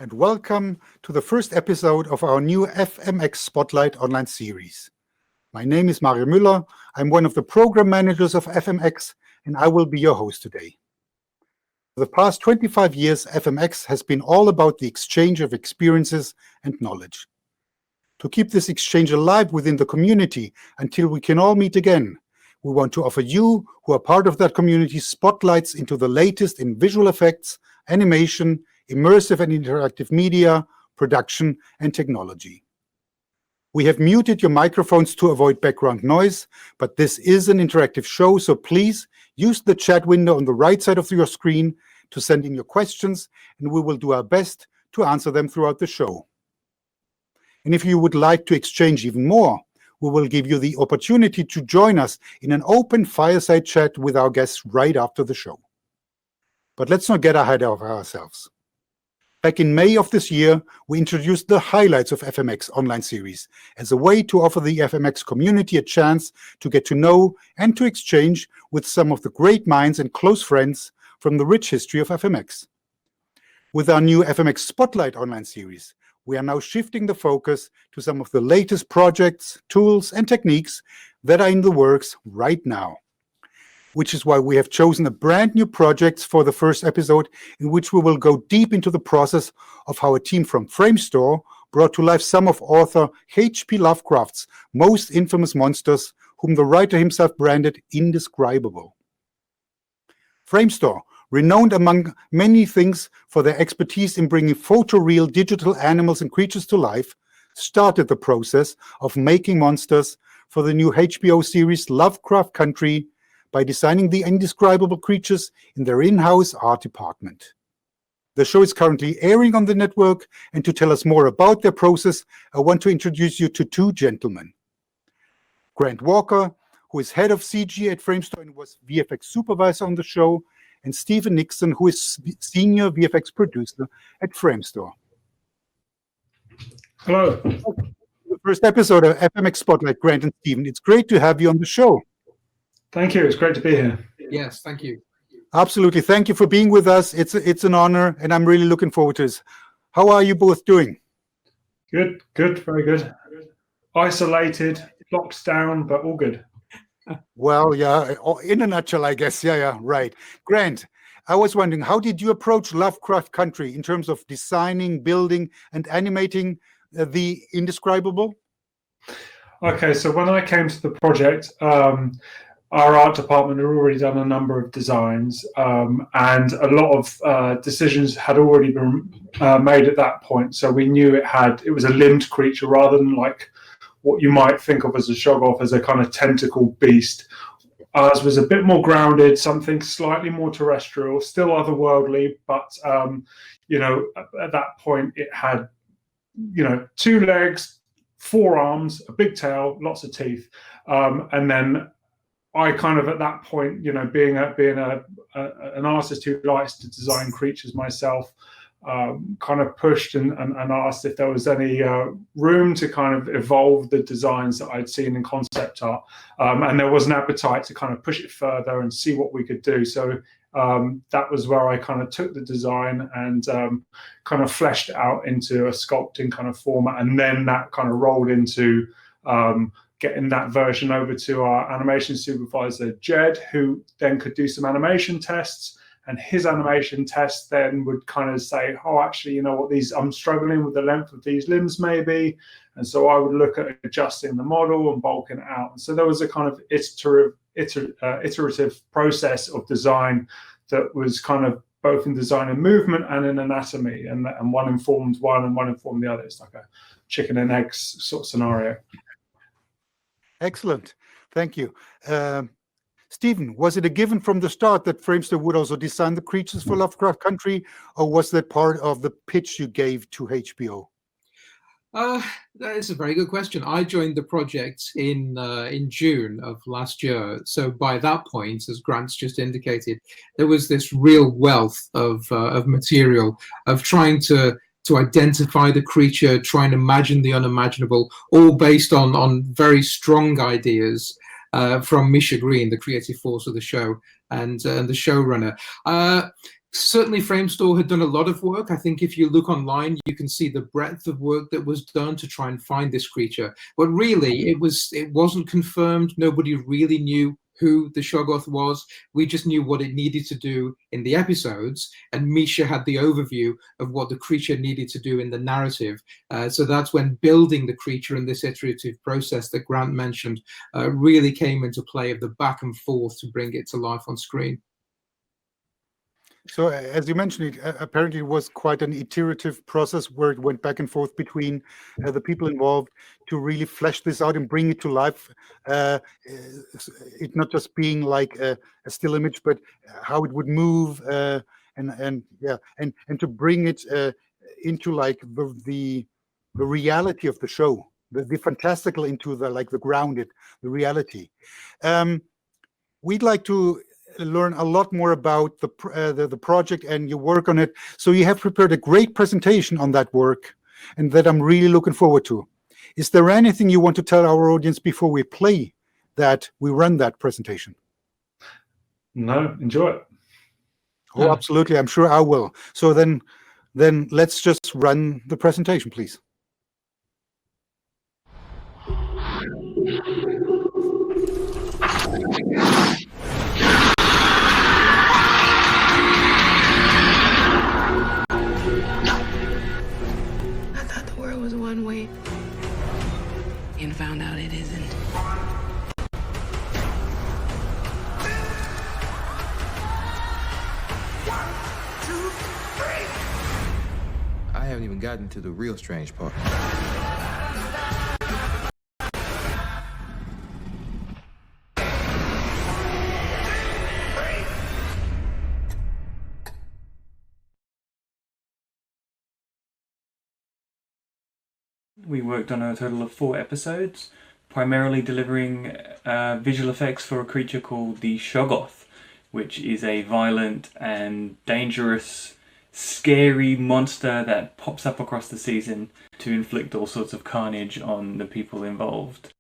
and welcome to the first episode of our new FMX Spotlight online series. My name is Mario Müller. I'm one of the program managers of FMX, and I will be your host today. For the past 25 years, FMX has been all about the exchange of experiences and knowledge. To keep this exchange alive within the community until we can all meet again, we want to offer you, who are part of that community, spotlights into the latest in visual effects, animation, immersive and interactive media, production, and technology. We have muted your microphones to avoid background noise, but this is an interactive show, so please use the chat window on the right side of your screen to send in your questions, and we will do our best to answer them throughout the show. And if you would like to exchange even more, we will give you the opportunity to join us in an open fireside chat with our guests right after the show. But let's not get ahead of ourselves. Back in May of this year, we introduced the highlights of FMX online series as a way to offer the FMX community a chance to get to know and to exchange with some of the great minds and close friends from the rich history of FMX. With our new FMX Spotlight online series, we are now shifting the focus to some of the latest projects, tools, and techniques that are in the works right now. Which is why we have chosen a brand new project for the first episode, in which we will go deep into the process of how a team from Framestore brought to life some of author H.P. Lovecraft's most infamous monsters, whom the writer himself branded indescribable. Framestore, renowned among many things for their expertise in bringing photoreal digital animals and creatures to life, started the process of making monsters for the new HBO series Lovecraft Country by designing the indescribable creatures in their in-house art department. The show is currently airing on the network, and to tell us more about their process, I want to introduce you to two gentlemen. Grant Walker, who is head of CG at Framestore and was VFX supervisor on the show, and Stephen Nixon, who is senior VFX producer at Framestore. Hello. The first episode of FMX Spotlight, Grant and Stephen. It's great to have you on the show. Thank you. It's great to be here. Yes, thank you. Absolutely. Thank you for being with us. It's an honor, and I'm really looking forward to this. How are you both doing? Good, very good. Isolated, locked down, but all good. Well, yeah, in a nutshell, I guess. Yeah, right. Grant, I was wondering, how did you approach Lovecraft Country in terms of designing, building, and animating the indescribable? Okay, so when I came to the project, our art department had already done a number of designs, and a lot of decisions had already been made at that point. So we knew it was a limbed creature rather than like what you might think of as a Shoggoth, as a kind of tentacle beast. Ours was a bit more grounded, something slightly more terrestrial, still otherworldly, but at that point it had 2 legs, 4 arms, a big tail, lots of teeth, and then I kind of at that point, being an artist who likes to design creatures myself, kind of pushed and asked if there was any room to kind of evolve the designs that I'd seen in concept art, and there was an appetite to kind of push it further and see what we could do. So that was where I kind of took the design and kind of fleshed it out into a sculpting kind of format, and then that kind of rolled into getting that version over to our animation supervisor, Jed, who then could do some animation tests. And his animation test then would kind of say, oh, actually, I'm struggling with the length of these limbs maybe. And so I would look at adjusting the model and bulking it out. And so there was a kind of iterative process of design that was kind of both in design and movement and in anatomy. And one informed one and one informed the other. It's like a chicken and eggs sort of scenario. Excellent. Thank you. Stephen, was it a given from the start that Framestore would also design the creatures for Lovecraft Country, or was that part of the pitch you gave to HBO? That is a very good question. I joined the project in June of last year. So by that point, as Grant's just indicated, there was this real wealth of material, of trying to identify the creature, try and imagine the unimaginable, all based on very strong ideas from Misha Green, the creative force of the show, and the showrunner. Certainly Framestore had done a lot of work. I think if you look online, you can see the breadth of work that was done to try and find this creature. But really, it wasn't confirmed. Nobody really knew who the Shoggoth was. We just knew what it needed to do in the episodes, and Misha had the overview of what the creature needed to do in the narrative. So that's when building the creature in this iterative process that Grant mentioned really came into play, of the back and forth to bring it to life on screen. So as you mentioned, it apparently was quite an iterative process where it went back and forth between the people involved to really flesh this out and bring it to life. It not just being like a still image, but how it would move, and to bring it into like the reality of the show, the fantastical into the grounded, the reality. We'd like to learn a lot more about the project and your work on it. So you have prepared a great presentation on that work, and that I'm really looking forward to. Is there anything you want to tell our audience before we run that presentation? No, enjoy it. Oh, absolutely. I'm sure I will. So then let's just run the presentation, please. Was one way and found out it isn't. I haven't even gotten to the real strange part. We worked on a total of 4 episodes, primarily delivering visual effects for a creature called the Shoggoth, which is a violent and dangerous, scary monster that pops up across the season to inflict all sorts of carnage on the people involved.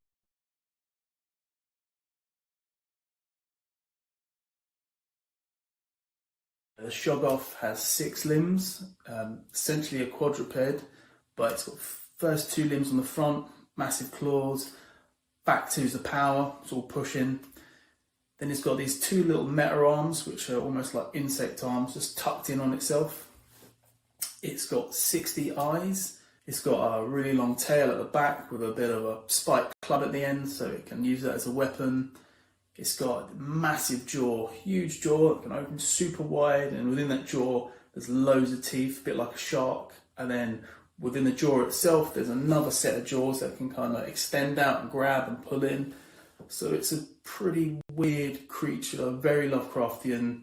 The Shoggoth has 6 limbs, essentially a quadruped, but it's got first 2 limbs on the front, massive claws, back 2's the power, it's all pushing. Then it's got these 2 little meta arms, which are almost like insect arms, just tucked in on itself. It's got 60 eyes. It's got a really long tail at the back with a bit of a spiked club at the end, so it can use that as a weapon. It's got a massive jaw, huge jaw, it can open super wide, and within that jaw there's loads of teeth, a bit like a shark. And then within the jaw itself, there's another set of jaws that can kind of extend out and grab and pull in. So it's a pretty weird creature, very Lovecraftian,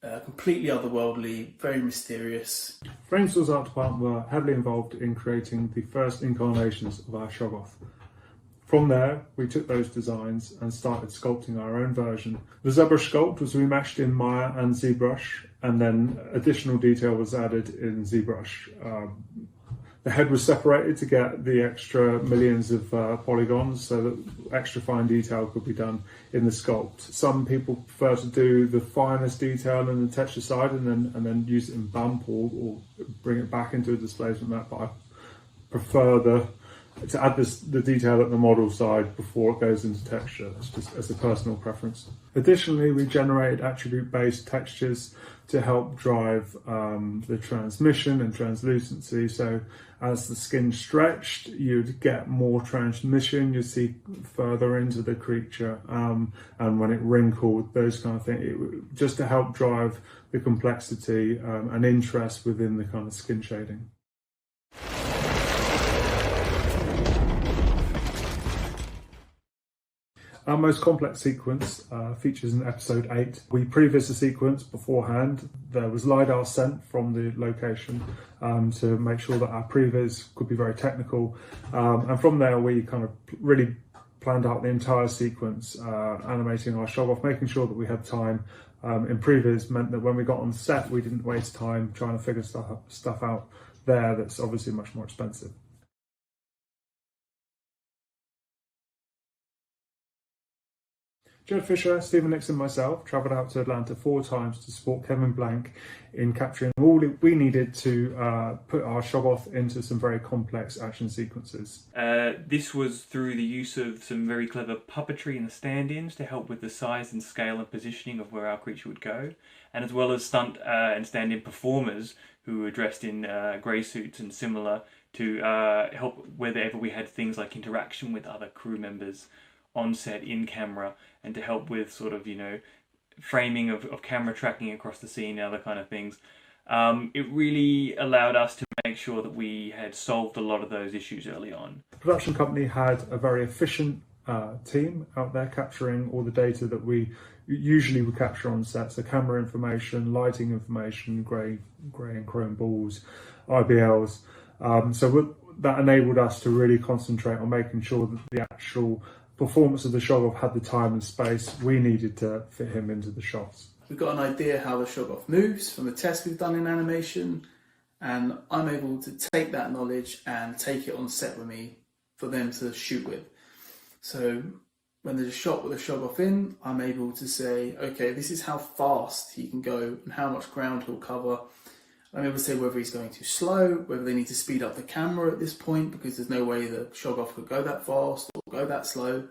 completely otherworldly, very mysterious. Framestore's art department were heavily involved in creating the first incarnations of our Shoggoth. From there, we took those designs and started sculpting our own version. The ZBrush sculpt was remeshed in Maya and ZBrush, and then additional detail was added in ZBrush. The head was separated to get the extra millions of polygons so that extra fine detail could be done in the sculpt. Some people prefer to do the finest detail in the texture side and then use it in bump or bring it back into a displacement map, but I prefer to add the detail at the model side before it goes into texture. That's just as a personal preference. Additionally, we generated attribute-based textures to help drive the transmission and translucency. So as the skin stretched, you'd get more transmission, you'd see further into the creature, and when it wrinkled, those kind of things, just to help drive the complexity and interest within the kind of skin shading. Our most complex sequence features in episode 8. We previous the sequence beforehand. There was LiDAR sent from the location to make sure that our previs could be very technical. And from there, we kind of really planned out the entire sequence, animating our Shoggoth, making sure that we had time. In previs meant that when we got on set, we didn't waste time trying to figure stuff out there that's obviously much more expensive. Jed Fisher, Stephen Nixon and myself travelled out to Atlanta 4 times to support Kevin Blank in capturing all we needed to put our Shoggoth into some very complex action sequences. This was through the use of some very clever puppetry and stand-ins to help with the size and scale and positioning of where our creature would go, and as well as stunt and stand-in performers who were dressed in grey suits and similar to help wherever we had things like interaction with other crew members on set, in camera, and to help with sort of, framing of camera tracking across the scene and other kind of things. It really allowed us to make sure that we had solved a lot of those issues early on. The production company had a very efficient team out there capturing all the data that we usually would capture on set. So camera information, lighting information, grey and chrome balls, IBLs. That enabled us to really concentrate on making sure that the actual performance of the Shoggoth had the time and space we needed to fit him into the shots. We've got an idea how the Shoggoth moves from the tests we've done in animation, and I'm able to take that knowledge and take it on set with me for them to shoot with. So when there's a shot with a Shoggoth in, I'm able to say, okay, this is how fast he can go and how much ground he'll cover. I'm able to say whether he's going too slow, whether they need to speed up the camera at this point because there's no way the Shoggoth could go that fast or go that slow.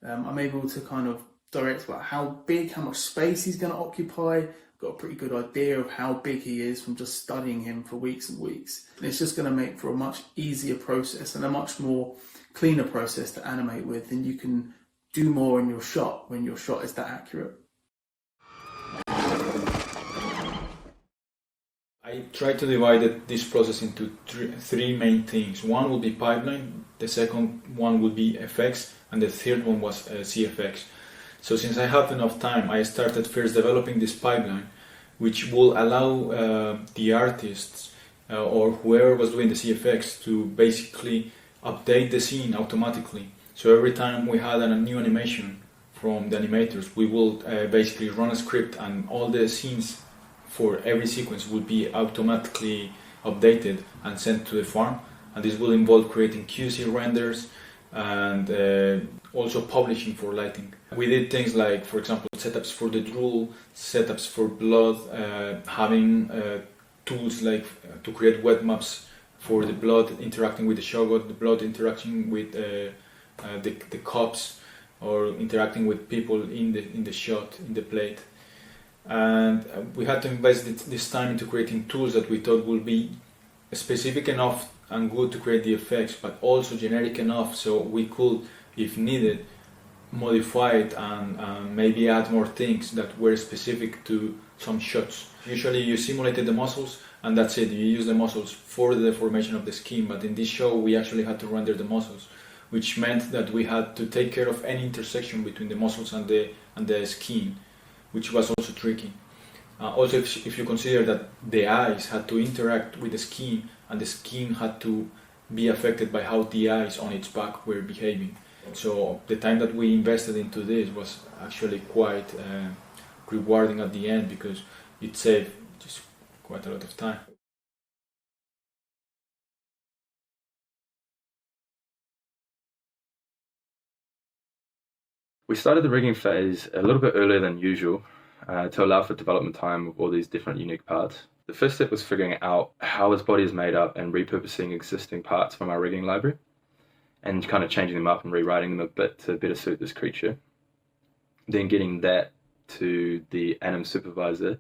I'm able to kind of direct about how big, how much space he's going to occupy. I've got a pretty good idea of how big he is from just studying him for weeks and weeks. And it's just going to make for a much easier process and a much more cleaner process to animate with, and you can do more in your shot when your shot is that accurate. I try to divide this process into three main things. One will be pipeline, the second one will be FX, and the third one was CFX. So since I have enough time, I started first developing this pipeline, which will allow the artists or whoever was doing the CFX to basically update the scene automatically. So every time we had a new animation from the animators, we will basically run a script, and all the scenes for every sequence will be automatically updated and sent to the farm. And this will involve creating QC renders and also publishing for lighting. We did things like, for example, setups for the drool, setups for blood, having tools like to create wet maps for the blood interacting with the Shoggoth, the blood interacting with the cops, or interacting with people in the shot, in the plate. And we had to invest this time into creating tools that we thought would be specific enough and good to create the effects, but also generic enough so we could, if needed, modify it and maybe add more things that were specific to some shots. Usually you simulated the muscles and that's it, you use the muscles for the formation of the skin, but in this show we actually had to render the muscles, which meant that we had to take care of any intersection between the muscles and the skin, which was also tricky. Also, if you consider that the eyes had to interact with the skin, and the skin had to be affected by how the eyes on its back were behaving. So the time that we invested into this was actually quite rewarding at the end, because it saved just quite a lot of time. We started the rigging phase a little bit earlier than usual to allow for development time of all these different unique parts. The first step was figuring out how his body is made up and repurposing existing parts from our rigging library and kind of changing them up and rewriting them a bit to better suit this creature. Then getting that to the anim supervisor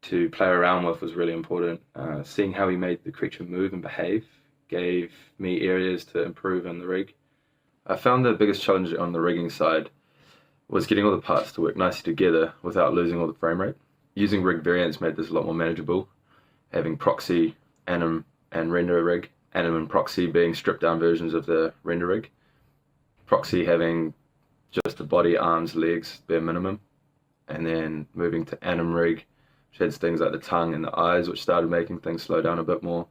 to play around with was really important. Seeing how he made the creature move and behave gave me areas to improve in the rig. I found the biggest challenge on the rigging side was getting all the parts to work nicely together without losing all the frame rate. Using rig variants made this a lot more manageable, having proxy, anim, and render rig. Anim and proxy being stripped down versions of the render rig. Proxy having just the body, arms, legs, bare minimum. And then moving to anim rig, which had things like the tongue and the eyes, which started making things slow down a bit more.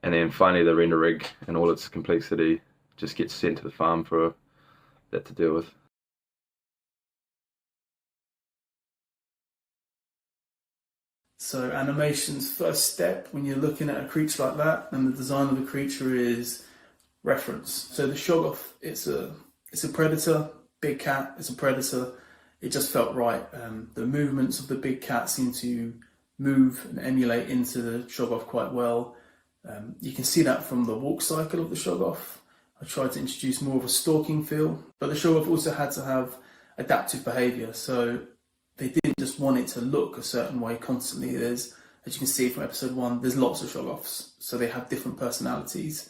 And then finally the render rig and all its complexity just gets sent to the farm for that to deal with. So animation's first step when you're looking at a creature like that, and the design of the creature, is reference. So the Shoggoth, it's a predator. big cat, it's a predator. It just felt right. The movements of the big cat seem to move and emulate into the Shoggoth quite well. You can see that from the walk cycle of the Shoggoth. I tried to introduce more of a stalking feel, but the Shoggoth also had to have adaptive behaviour, so they didn't just want it to look a certain way constantly. There's, as you can see from episode 1, there's lots of Shoggoths, so they have different personalities,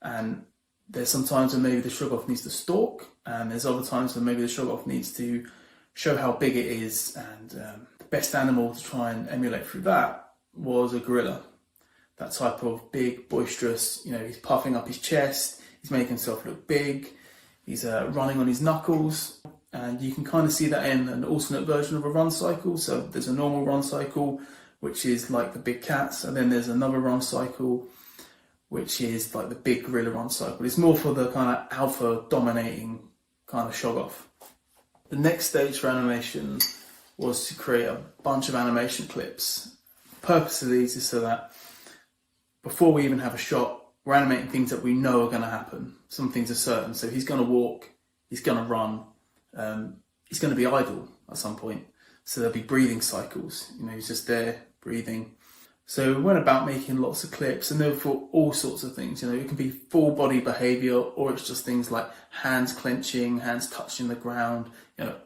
and there's some times when maybe the Shoggoth needs to stalk, and there's other times when maybe the Shoggoth needs to show how big it is, and the best animal to try and emulate through that was a gorilla. That type of big, boisterous, he's puffing up his chest, he's making himself look big, he's running on his knuckles, and you can kind of see that in an alternate version of a run cycle. So there's a normal run cycle, which is like the big cats, and then there's another run cycle, which is like the big gorilla run cycle. It's more for the kind of alpha dominating kind of Shoggoth. The next stage for animation was to create a bunch of animation clips. The purpose of these is so that before we even have a shot, we're animating things that we know are going to happen. Some things are certain. So he's going to walk, he's going to run, he's going to be idle at some point. So there'll be breathing cycles. He's just there breathing. So we went about making lots of clips, and they were for all sorts of things. It can be full body behaviour, or it's just things like hands clenching, hands touching the ground,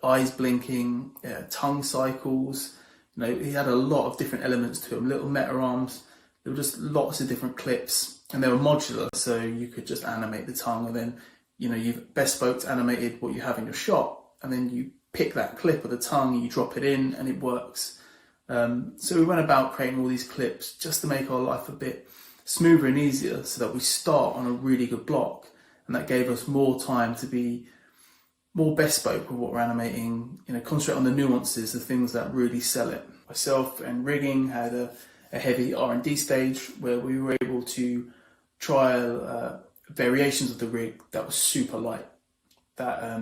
eyes blinking, tongue cycles. He had a lot of different elements to him, little meta arms. There were just lots of different clips, and they were modular, so you could just animate the tongue, and then you've bespoke animated what you have in your shot, and then you pick that clip of the tongue and you drop it in, and it works. So we went about creating all these clips just to make our life a bit smoother and easier, so that we start on a really good block, and that gave us more time to be more bespoke with what we're animating, concentrate on the nuances, the things that really sell it. Myself and rigging had a heavy R&D stage where we were able to trial variations of the rig that was super light, that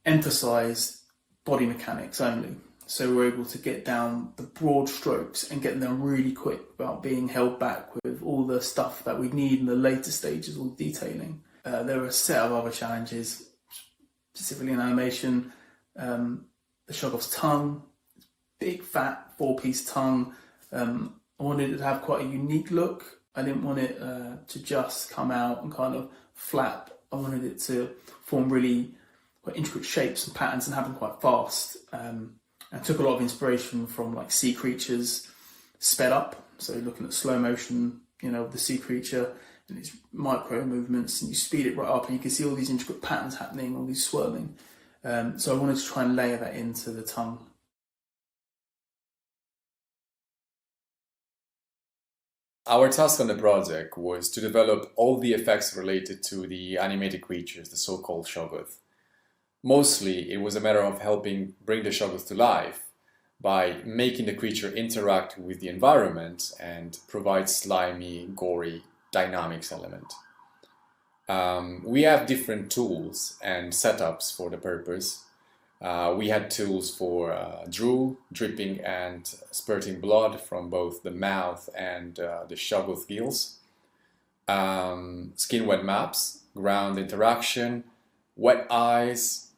emphasised body mechanics only. So we were able to get down the broad strokes and get them really quick without being held back with all the stuff that we need in the later stages, all the detailing. There were a set of other challenges, specifically in animation. The Shoggoth's tongue, big fat 4-piece tongue. I wanted it to have quite a unique look. I didn't want it to just come out and kind of flap. I wanted it to form really quite intricate shapes and patterns and happen quite fast. I took a lot of inspiration from like sea creatures sped up. So looking at slow motion, of the sea creature and its micro movements, and you speed it right up and you can see all these intricate patterns happening, all these swirling. So I wanted to try and layer that into the tongue. Our task on the project was to develop all the effects related to the animated creatures, the so-called Shoggoth. Mostly, it was a matter of helping bring the Shoggoth to life by making the creature interact with the environment and provide slimy, gory dynamics element. We have different tools and setups for the purpose. We had tools for drool, dripping and spurting blood from both the mouth and the Shoggoth gills, skin wet maps, ground interaction, wet eyes,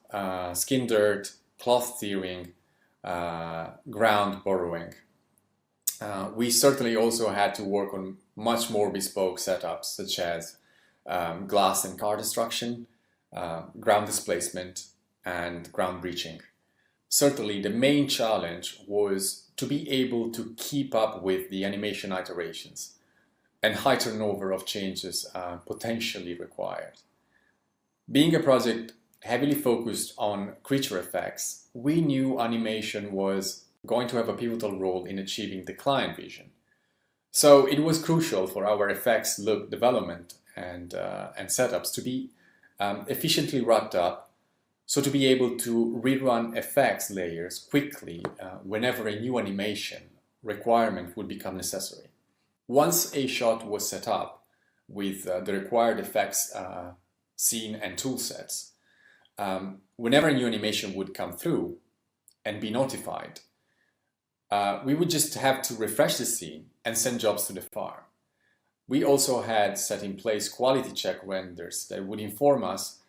skin dirt, cloth tearing, ground burrowing. We certainly also had to work on much more bespoke setups, such as glass and car destruction, ground displacement, and ground breaching. Certainly the main challenge was to be able to keep up with the animation iterations and high turnover of changes potentially required. Being a project heavily focused on creature effects, we knew animation was going to have a pivotal role in achieving the client vision. So it was crucial for our effects look development and setups to be efficiently wrapped up, so to be able to rerun effects layers quickly whenever a new animation requirement would become necessary. Once a shot was set up with the required effects scene and tool sets, whenever a new animation would come through and be notified, we would just have to refresh the scene and send jobs to the farm. We also had set in place quality check renders that would inform us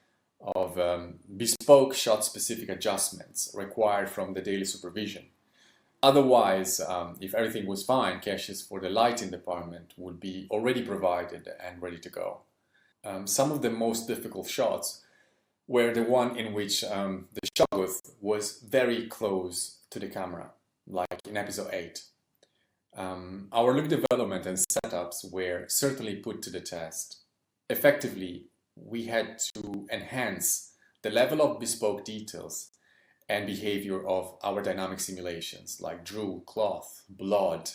bespoke shot-specific adjustments required from the daily supervision. Otherwise, if everything was fine, caches for the lighting department would be already provided and ready to go. Some of the most difficult shots were the one in which the Shoggoth was very close to the camera, like in episode 8. Our look development and setups were certainly put to the test. Effectively, we had to enhance the level of bespoke details and behavior of our dynamic simulations, like drool, cloth, blood,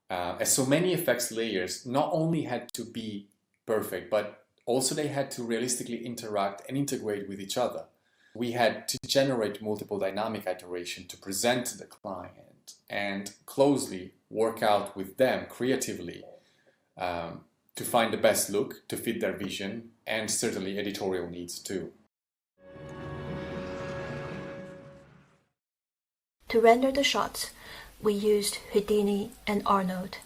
as so many effects layers not only had to be perfect, but also they had to realistically interact and integrate with each other. We had to generate multiple dynamic iteration to present to the client and closely work out with them creatively to find the best look to fit their vision and certainly editorial needs too. To render the shots, we used Houdini and Arnold.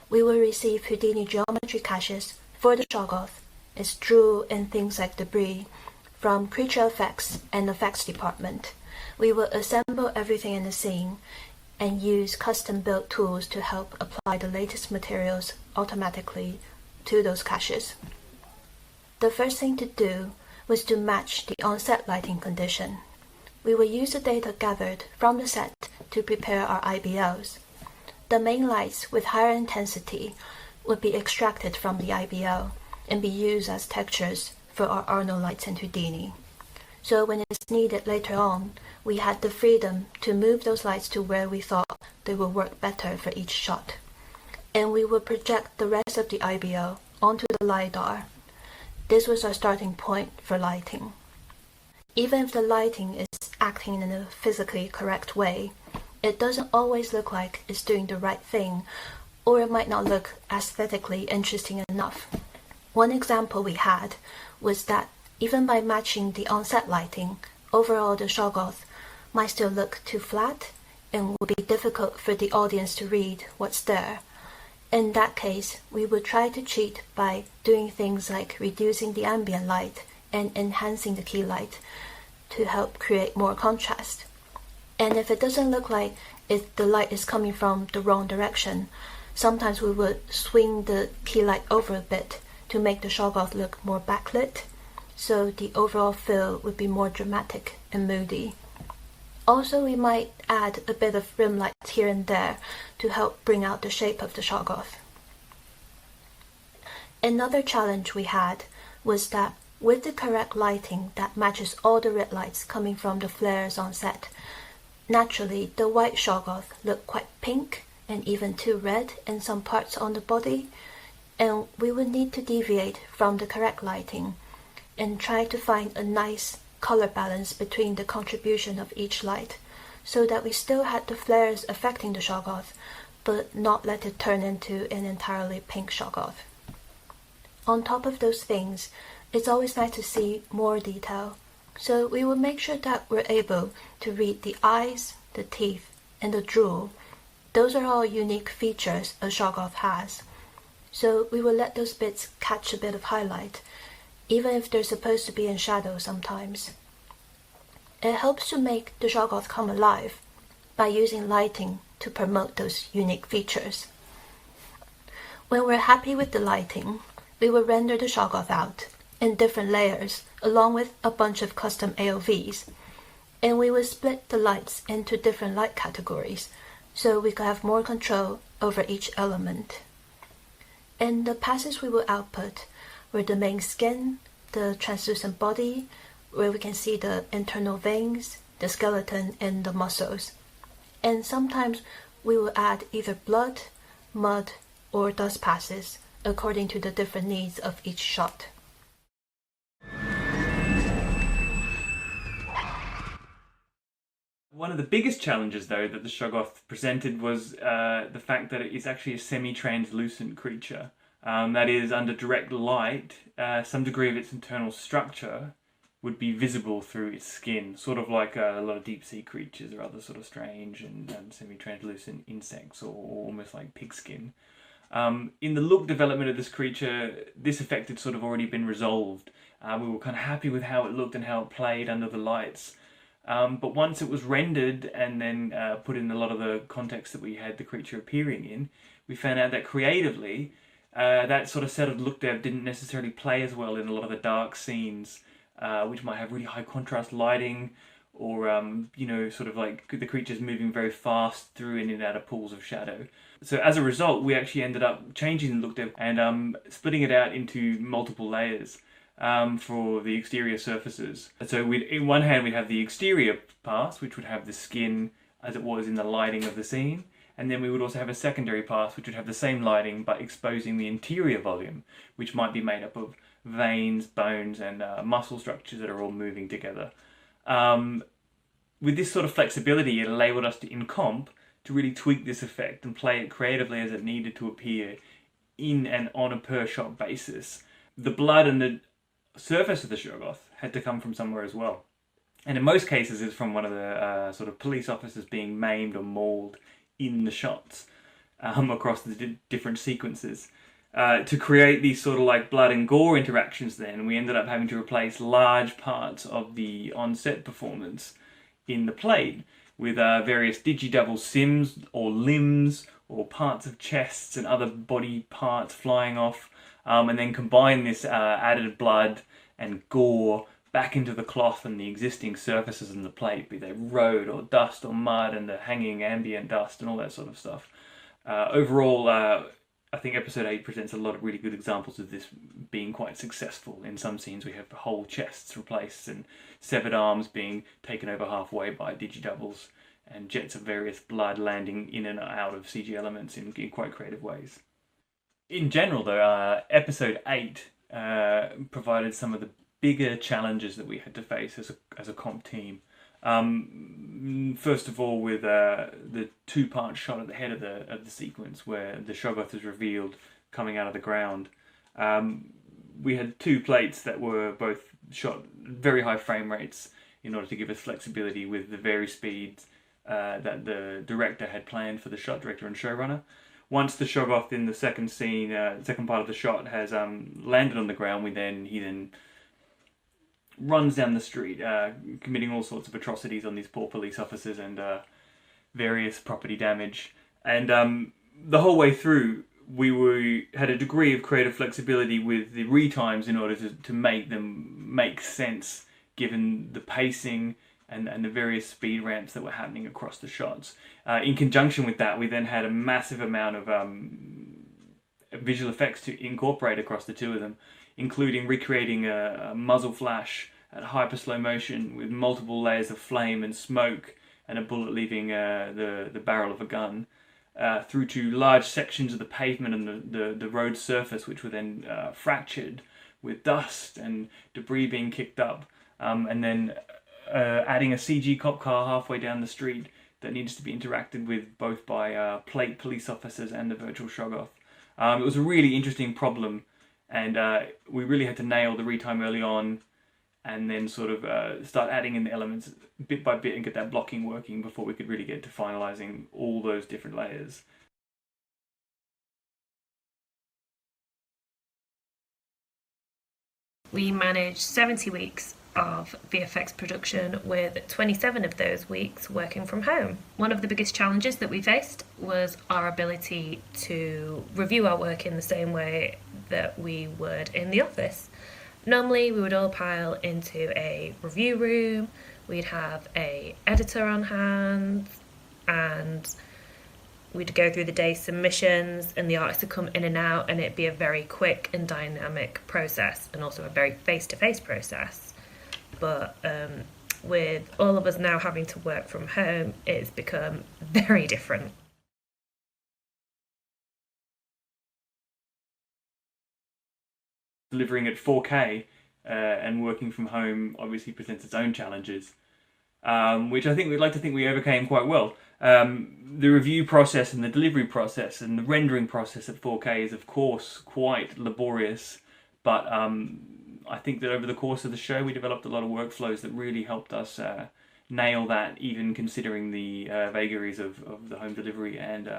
We will receive Houdini geometry caches for the Shoggoth, its drool and things like debris, from creature effects and effects department. We will assemble everything in the scene and use custom-built tools to help apply the latest materials automatically to those caches. The first thing to do was to match the on-set lighting condition. We will use the data gathered from the set to prepare our IBOs. The main lights with higher intensity would be extracted from the IBO and be used as textures for our Arnold lights in Houdini. So when it's needed later on, we had the freedom to move those lights to where we thought they would work better for each shot. And we would project the rest of the IBO onto the LiDAR. This was our starting point for lighting. Even if the lighting is acting in a physically correct way, it doesn't always look like it's doing the right thing, or it might not look aesthetically interesting enough. One example we had was that even by matching the on-set lighting, overall the Shoggoth might still look too flat and would be difficult for the audience to read what's there. In that case, we would try to cheat by doing things like reducing the ambient light and enhancing the key light to help create more contrast. And if it doesn't look like the light is coming from the wrong direction, sometimes we would swing the key light over a bit to make the Shoggoth look more backlit, so the overall feel would be more dramatic and moody. Also, we might add a bit of rim light here and there to help bring out the shape of the Shoggoth. Another challenge we had was that with the correct lighting that matches all the red lights coming from the flares on set, naturally the white Shoggoth looked quite pink and even too red in some parts on the body, and we would need to deviate from the correct lighting and try to find a nice color balance between the contribution of each light, so that we still had the flares affecting the Shoggoth, but not let it turn into an entirely pink Shoggoth. On top of those things, it's always nice to see more detail, so we will make sure that we're able to read the eyes, the teeth, and the drool. Those are all unique features a Shoggoth has, so we will let those bits catch a bit of highlight, even if they're supposed to be in shadow sometimes. It helps to make the Shoggoth come alive by using lighting to promote those unique features. When we're happy with the lighting, we will render the Shoggoth out in different layers along with a bunch of custom AOVs, and we will split the lights into different light categories so we can have more control over each element. And the passes we will output were the main skin, the translucent body, where we can see the internal veins, the skeleton, and the muscles. And sometimes we will add either blood, mud, or dust passes according to the different needs of each shot. One of the biggest challenges, though, that the Shoggoth presented was the fact that it is actually a semi-translucent creature. That is, under direct light, some degree of its internal structure would be visible through its skin, sort of like a lot of deep-sea creatures or other sort of strange and semi-translucent insects, or almost like pigskin. In the look development of this creature, this effect had sort of already been resolved. We were kind of happy with how it looked and how it played under the lights. But once it was rendered and then put in a lot of the context that we had the creature appearing in, we found out that creatively, that sort of set of look dev didn't necessarily play as well in a lot of the dark scenes, which might have really high contrast lighting, or sort of like the creatures moving very fast through in and out of pools of shadow. So as a result, we actually ended up changing the look dev and splitting it out into multiple layers for the exterior surfaces. So in one hand we'd have the exterior pass, which would have the skin as it was in the lighting of the scene, and then we would also have a secondary pass which would have the same lighting but exposing the interior volume, which might be made up of veins, bones and muscle structures that are all moving together. With this sort of flexibility, it enabled us to, in comp, to really tweak this effect and play it creatively as it needed to appear in and on a per shot basis. The blood and the surface of the Shoggoth had to come from somewhere as well. And in most cases it's from one of the sort of police officers being maimed or mauled in the shots across the different sequences. To create these sort of like blood and gore interactions then, we ended up having to replace large parts of the on-set performance in the plate with various digi-double sims or limbs or parts of chests and other body parts flying off, and then combine this added blood and gore back into the cloth and the existing surfaces in the plate, be they road or dust or mud and the hanging ambient dust and all that sort of stuff. Overall, I think episode 8 presents a lot of really good examples of this being quite successful. In some scenes we have whole chests replaced and severed arms being taken over halfway by digi-doubles and jets of various blood landing in and out of CG elements in quite creative ways. In general though, episode 8 provided some of the bigger challenges that we had to face as a comp team. First of all, with the two-part shot at the head of the sequence where the Shoggoth is revealed coming out of the ground, we had two plates that were both shot very high frame rates in order to give us flexibility with the vary speeds that the director had planned for the shot director and showrunner. Once the Shoggoth in the second scene, second part of the shot has landed on the ground, he then runs down the street, committing all sorts of atrocities on these poor police officers and various property damage. And the whole way through, we had a degree of creative flexibility with the retimes in order to make them make sense, given the pacing and the various speed ramps that were happening across the shots. In conjunction with that, we then had a massive amount of visual effects to incorporate across the two of them, including recreating a muzzle flash at hyper slow motion with multiple layers of flame and smoke and a bullet leaving the barrel of a gun, through to large sections of the pavement and the road surface, which were then fractured with dust and debris being kicked up, and then adding a CG cop car halfway down the street that needs to be interacted with both by plate police officers and the virtual Shoggoth. It was a really interesting problem, and we really had to nail the retime early on and then sort of start adding in the elements bit by bit and get that blocking working before we could really get to finalizing all those different layers. We managed 70 weeks of VFX production, with 27 of those weeks working from home. One of the biggest challenges that we faced was our ability to review our work in the same way that we would in the office. Normally we would all pile into a review room, we'd have an editor on hand, and we'd go through the day's submissions and the artists would come in and out, and it'd be a very quick and dynamic process and also a very face-to-face process. But with all of us now having to work from home, it's become very different. Delivering at 4K and working from home obviously presents its own challenges, which I think we'd like to think we overcame quite well. The review process and the delivery process and the rendering process at 4K is of course quite laborious, but I think that over the course of the show we developed a lot of workflows that really helped us nail that, even considering the vagaries of the home delivery and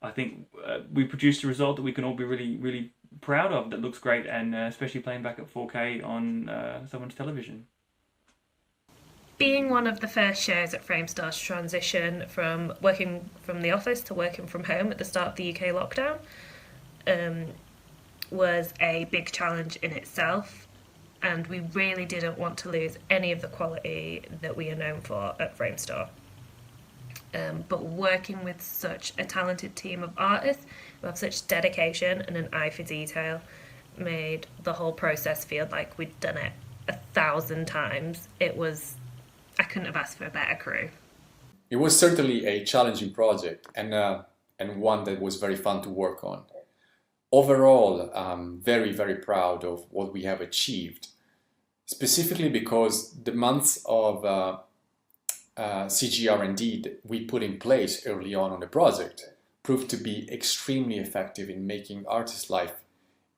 I think we produced a result that we can all be really, really proud of, that looks great, and especially playing back at 4K on someone's television. Being one of the first shows at Framestore to transition from working from the office to working from home at the start of the UK lockdown was a big challenge in itself, and we really didn't want to lose any of the quality that we are known for at Framestore. But working with such a talented team of artists who have such dedication and an eye for detail made the whole process feel like we'd done it 1,000 times. I couldn't have asked for a better crew. It was certainly a challenging project and one that was very fun to work on. Overall, I'm very, very proud of what we have achieved, specifically because the months of CG R&D that we put in place early on the project proved to be extremely effective in making artists' life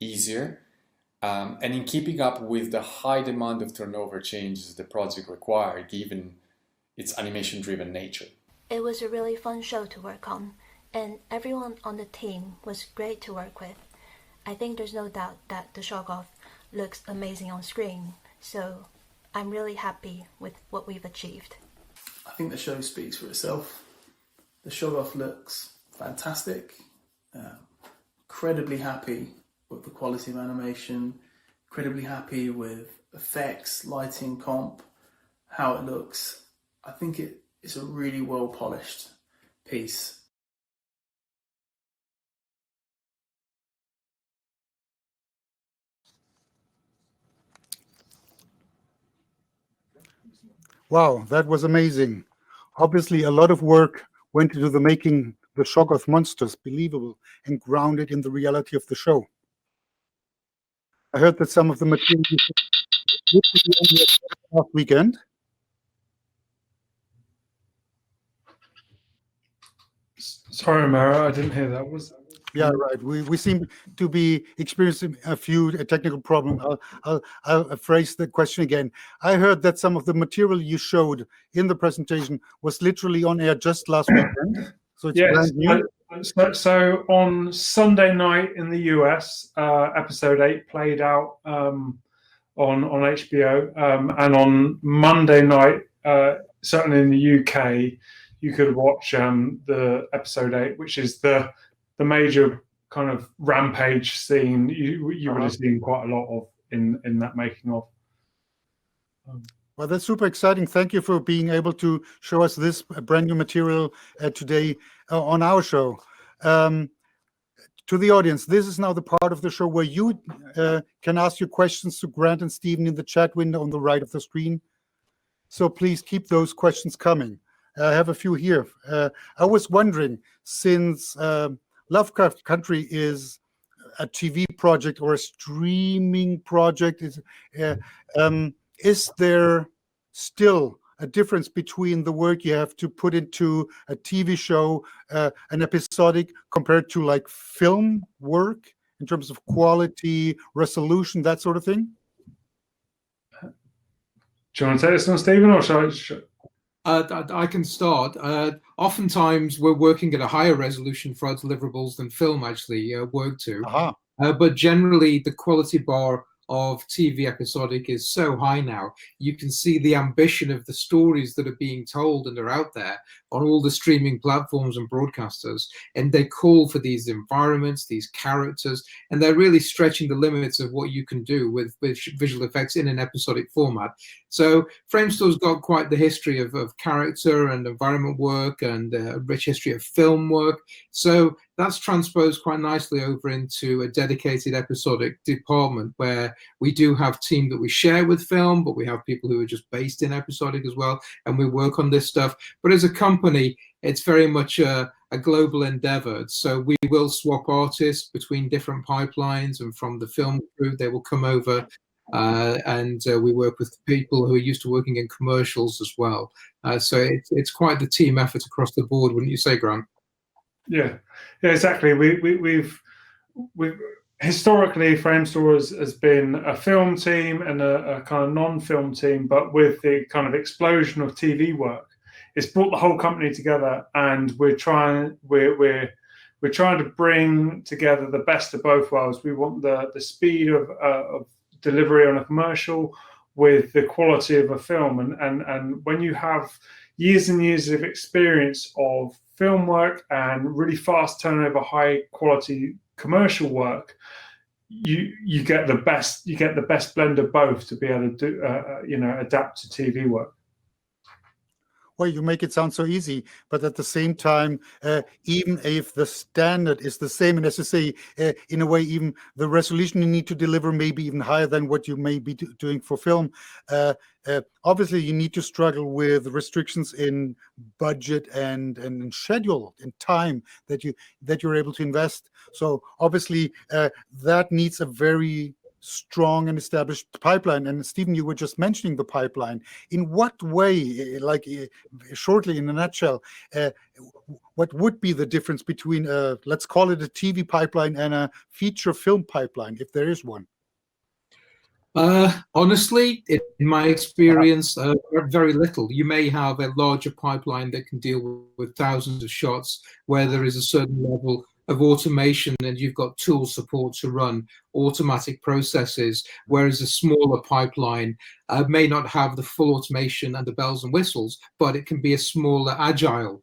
easier and in keeping up with the high demand of turnover changes the project required, given its animation-driven nature. It was a really fun show to work on, and everyone on the team was great to work with. I think there's no doubt that the Shoggoth looks amazing on screen, so I'm really happy with what we've achieved. I think the show speaks for itself. The Shoggoth looks fantastic. Incredibly happy with the quality of animation. Incredibly happy with effects, lighting, comp, how it looks. I think it's a really well polished piece. Wow, that was amazing. Obviously, a lot of work went into the making the Shoggoth monsters believable and grounded in the reality of the show. I heard that some of the material last weekend. Sorry, Mara, I didn't hear that. Yeah, right. We seem to be experiencing a few technical problems. I'll phrase the question again. I heard that some of the material you showed in the presentation was literally on air just last weekend. So it's brand new. So on Sunday night in the US, episode 8 played out on HBO, and on Monday night, certainly in the UK, you could watch the episode 8, which is the major kind of rampage scene you would have seen quite a lot of in that making of. Well, that's super exciting. Thank you for being able to show us this brand new material today on our show. To the audience, this is now the part of the show where you can ask your questions to Grant and Stephen in the chat window on the right of the screen. So please keep those questions coming. I have a few here. I was wondering, since Lovecraft Country is a TV project or a streaming project, is there still a difference between the work you have to put into a TV show, an episodic, compared to like film work in terms of quality, resolution, that sort of thing? Do you want to take this one, Stephen, or shall I can start. Oftentimes, we're working at a higher resolution for our deliverables than film actually work to. But generally, the quality bar of TV episodic is so high now. You can see the ambition of the stories that are being told and are out there on all the streaming platforms and broadcasters, and they call for these environments, these characters, and they're really stretching the limits of what you can do with visual effects in an episodic format. So Framestore's got quite the history of character and environment work and a rich history of film work. So that's transposed quite nicely over into a dedicated episodic department where we do have team that we share with film, but we have people who are just based in episodic as well, and we work on this stuff. But as a company, it's very much a global endeavor. So we will swap artists between different pipelines, and from the film crew, they will come over and we work with people who are used to working in commercials as well. So it's quite the team effort across the board, wouldn't you say, Grant? Yeah, exactly. We've historically Framestore has been a film team and a kind of non-film team, but with the kind of explosion of TV work, it's brought the whole company together, and we're we're trying to bring together the best of both worlds. We want the speed of delivery on a commercial with the quality of a film. And when you have years and years of experience of film work and really fast turnover, high quality commercial work, you get the best blend of both to be able to do adapt to TV work. Well, you make it sound so easy, but at the same time, even if the standard is the same, and as you say, in a way, even the resolution you need to deliver may be even higher than what you may be doing for film. Obviously, you need to struggle with restrictions in budget and schedule and time that you're able to invest. So obviously, that needs a very strong and established pipeline. And Stephen, you were just mentioning the pipeline. In what way, shortly in a nutshell, what would be the difference between let's call it a TV pipeline and a feature film pipeline, if there is one? Honestly, in my experience, very little. You may have a larger pipeline that can deal with thousands of shots where there is a certain level of automation and you've got tool support to run automatic processes, whereas a smaller pipeline may not have the full automation and the bells and whistles, but it can be a smaller, agile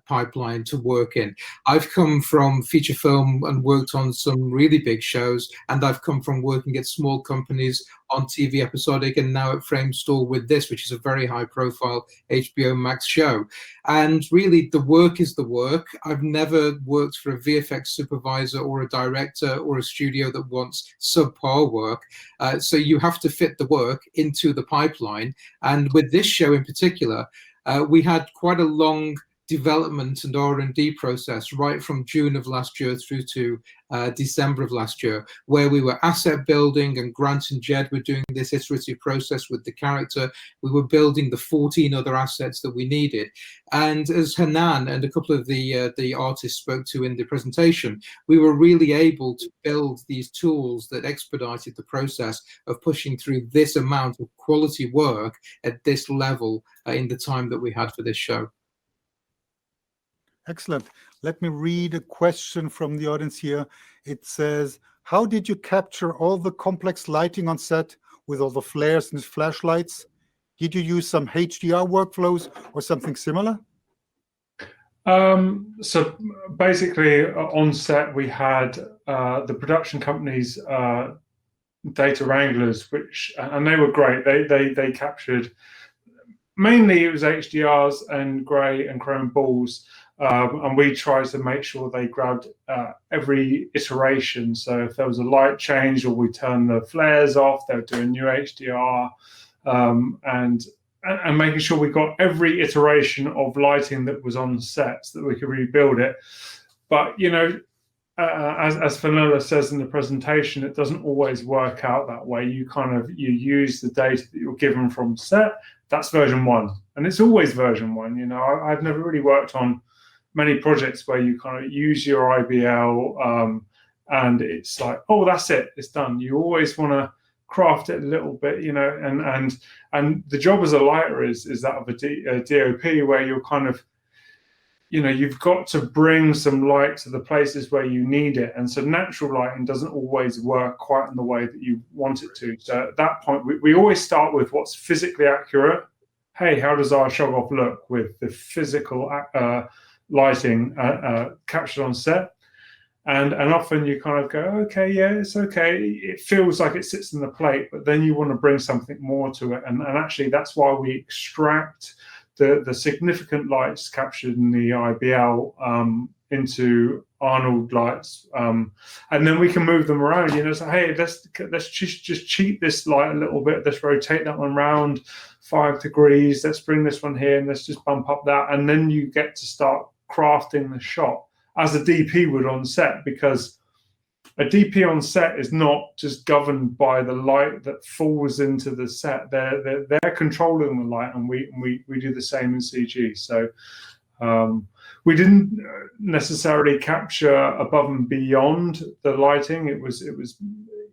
pipeline to work in. I've come from feature film and worked on some really big shows, and I've come from working at small companies on TV episodic and now at Framestore with this, which is a very high profile HBO Max show. And really the work is the work. I've never worked for a VFX supervisor or a director or a studio that wants subpar work. So you have to fit the work into the pipeline. And with this show in particular, we had quite a long development and R&D process right from June of last year through to December of last year, where we were asset building, and Grant and Jed were doing this iterative process with the character. We were building the 14 other assets that we needed. And as Hanan and a couple of the artists spoke to in the presentation, we were really able to build these tools that expedited the process of pushing through this amount of quality work at this level in the time that we had for this show. Excellent. Let me read a question from the audience here. It says, how did you capture all the complex lighting on set with all the flares and flashlights? Did you use some HDR workflows or something similar? So basically on set we had the production company's data wranglers, and they were great. They captured, mainly it was HDRs and grey and chrome balls. And we tried to make sure they grabbed every iteration. So if there was a light change or we turned the flares off, they would do a new HDR, and making sure we got every iteration of lighting that was on set so that we could rebuild it. But, you know, as Fernanda says in the presentation, it doesn't always work out that way. You use the data that you're given from set. That's version 1. And it's always version 1. You know, I've never really worked on many projects where you kind of use your IBL and it's like, oh, that's it, it's done. You always want to craft it a little bit, you know, and the job as a lighter is that of a DOP, where you're kind of, you know, you've got to bring some light to the places where you need it. And so natural lighting doesn't always work quite in the way that you want it to. So at that point, we always start with what's physically accurate. Hey, how does our Shoggoth look with the physical lighting captured on set? And often you kind of go, okay, yeah, it's okay. It feels like it sits in the plate, but then you want to bring something more to it. And actually, that's why we extract the significant lights captured in the IBL into Arnold lights, and then we can move them around. You know, so hey, let's just cheat this light a little bit. Let's rotate that one around 5 degrees. Let's bring this one here, and let's just bump up that. And then you get to start crafting the shot as a DP would on set, because a DP on set is not just governed by the light that falls into the set. They're controlling the light, and we do the same in CG. So we didn't necessarily capture above and beyond the lighting. It was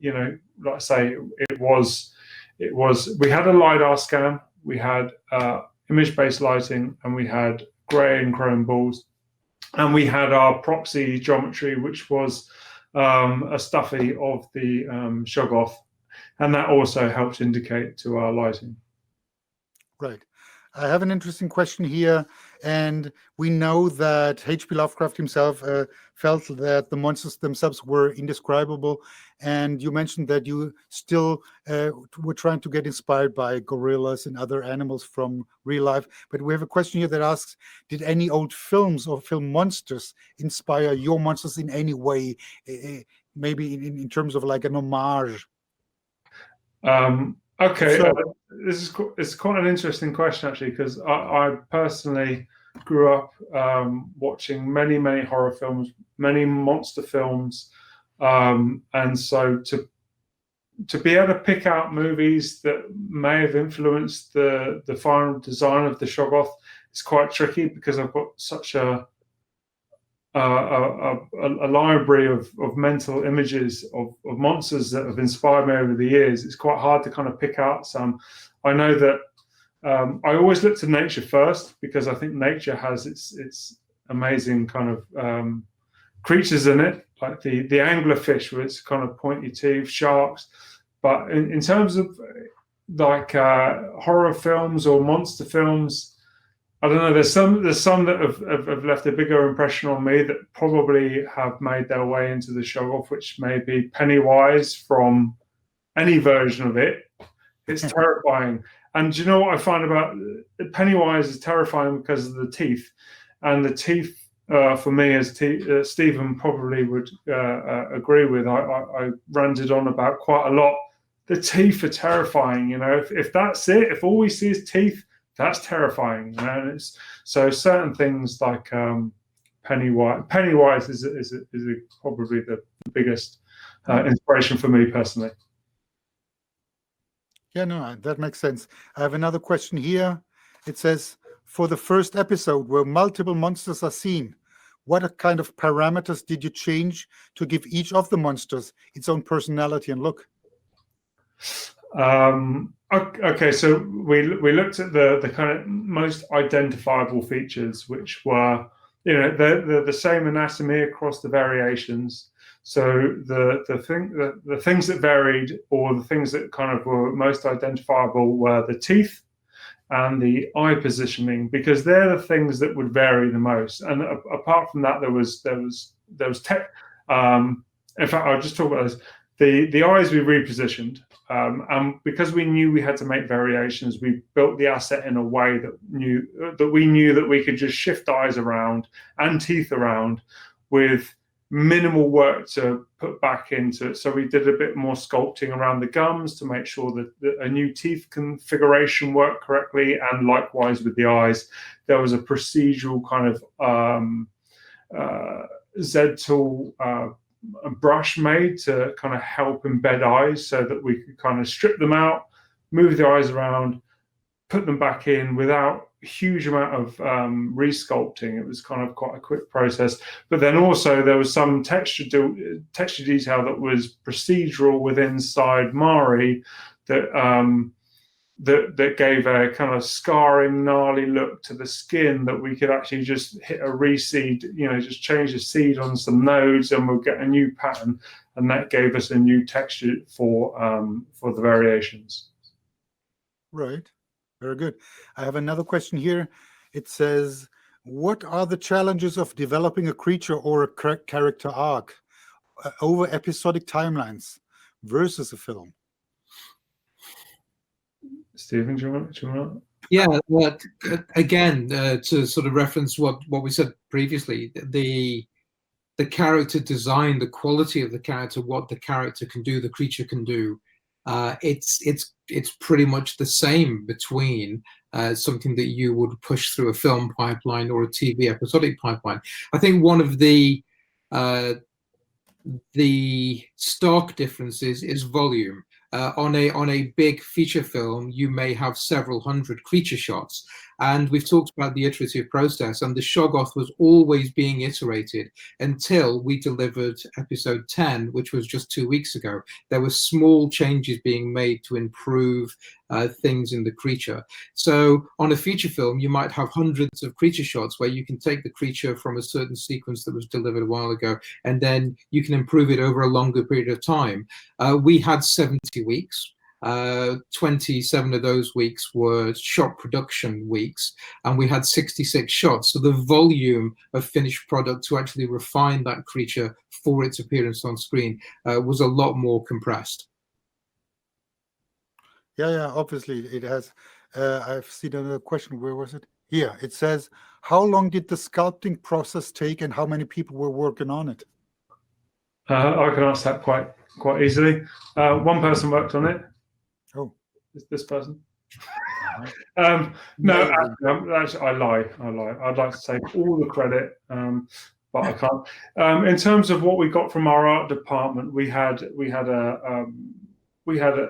you know, like I say, it was we had a LiDAR scan, we had image-based lighting, and we had grey and chrome balls. and we had our proxy geometry, which was a stuffy of the Shoggoth, and that also helped indicate to our lighting. Right. I have an interesting question here, and we know that H.P. Lovecraft himself felt that the monsters themselves were indescribable, and you mentioned that you still were trying to get inspired by gorillas and other animals from real life. But we have a question here that asks, did any old films or film monsters inspire your monsters in any way, maybe in terms of like an homage? Okay, So, it's quite an interesting question, actually, because I personally grew up watching many horror films, many monster films, and so to be able to pick out movies that may have influenced the final design of the Shoggoth is quite tricky, because I've got such a library of mental images of monsters that have inspired me over the years. It's quite hard to kind of pick out some. I know that I always look to nature first, because I think nature has its amazing kind of creatures in it, like the anglerfish with its kind of pointy teeth, sharks. But in terms of like horror films or monster films, I don't know. There's some that have left a bigger impression on me that probably have made their way into the Shoggoth, which may be Pennywise from any version of it. It's terrifying. And do you know what I find about Pennywise is terrifying because of the teeth, and the teeth for me, as Stephen probably would agree with, I ranted on about quite a lot. The teeth are terrifying. You know, if that's it, if all we see is teeth, that's terrifying, you know. And it's so certain things like Pennywise is probably the biggest inspiration for me personally. yeah, no, that makes sense. I have another question here. It says, for the first episode where multiple monsters are seen, what kind of parameters did you change to give each of the monsters its own personality and look? Okay, so we looked at the kind of most identifiable features, which were, you know, the same anatomy across the variations. So the things that varied, or the things that kind of were most identifiable, were the teeth and the eye positioning, because they're the things that would vary the most. And apart from that, there was tech. In fact, I'll just talk about this. The eyes we repositioned, and because we knew we had to make variations, we built the asset in a way that we knew that we could just shift eyes around and teeth around with minimal work to put back into it. So we did a bit more sculpting around the gums to make sure that a new teeth configuration worked correctly, and likewise with the eyes. There was a procedural kind of Z-tool a brush made to kind of help embed eyes, so that we could kind of strip them out, move the eyes around, put them back in without a huge amount of resculpting. It was kind of quite a quick process. But then also there was some texture detail that was procedural with inside Mari that gave a kind of scarring, gnarly look to the skin, that we could actually just hit a reseed, you know, just change the seed on some nodes and we'll get a new pattern. And that gave us a new texture for the variations. Right. Very good. I have another question here. It says, what are the challenges of developing a creature or a character arc over episodic timelines versus a film? Stephen, do you want? Yeah, well, again, to sort of reference what we said previously, the character design, the quality of the character, what the character can do, the creature can do, it's pretty much the same between something that you would push through a film pipeline or a TV episodic pipeline. I think one of the stark differences is volume. On a big feature film, you may have several hundred creature shots, And we've talked about the iterative process, and the Shoggoth was always being iterated until we delivered episode 10, which was just 2 weeks ago. There were small changes being made to improve things in the creature. So on a feature film, you might have hundreds of creature shots where you can take the creature from a certain sequence that was delivered a while ago, and then you can improve it over a longer period of time. We had 70 weeks. 27 of those weeks were shot production weeks, and we had 66 shots. So the volume of finished product to actually refine that creature for its appearance on screen was a lot more compressed. Yeah, obviously it has. I've seen another question. Where was it? Here, it says, how long did the sculpting process take and how many people were working on it? I can answer that quite easily. One person worked on it. Oh. This person. No, actually, I lie. I'd like to take all the credit, but I can't. In terms of what we got from our art department, we had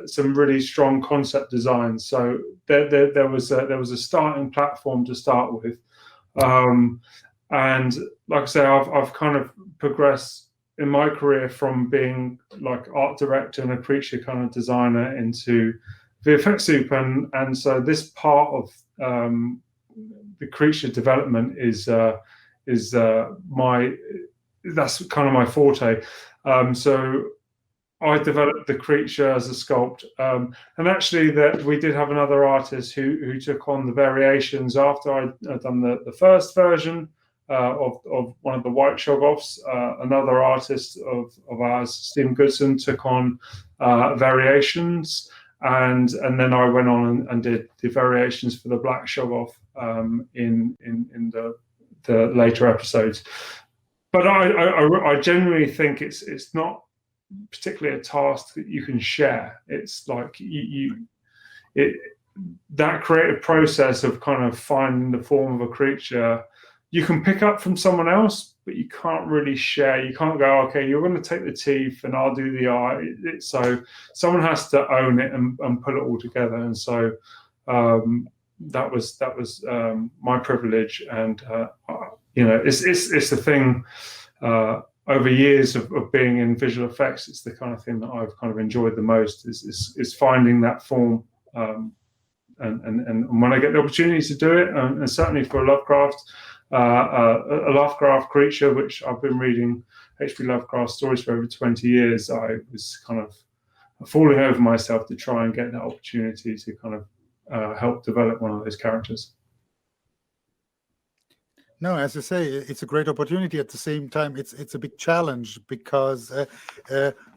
some really strong concept designs. So there was a starting platform to start with, and like I say, I've kind of progressed in my career from being like art director and a creature kind of designer into VFX soup, and so this part of the creature development is that's kind of my forte. So I developed the creature as a sculpt, and actually that we did have another artist who took on the variations after I'd done the first version of one of the white Shoggoths. Another artist of ours, Stephen Nixon, took on variations, and then I went on and did the variations for the black Shoggoth in the later episodes. But I genuinely think it's not particularly a task that you can share. It's like that creative process of kind of finding the form of a creature, you can pick up from someone else, but you can't really share. You can't go, okay, you're going to take the teeth and I'll do the eye. So someone has to own it and put it all together. And so that was my privilege. And it's the thing. Over years of being in visual effects, it's the kind of thing that I've kind of enjoyed the most is finding that form. And when I get the opportunity to do it, and certainly for Lovecraft, a Lovecraft creature, which I've been reading H.P. Lovecraft stories for over 20 years, I was kind of falling over myself to try and get that opportunity to kind of help develop one of those characters. No, as I say, it's a great opportunity. At the same time, it's a big challenge because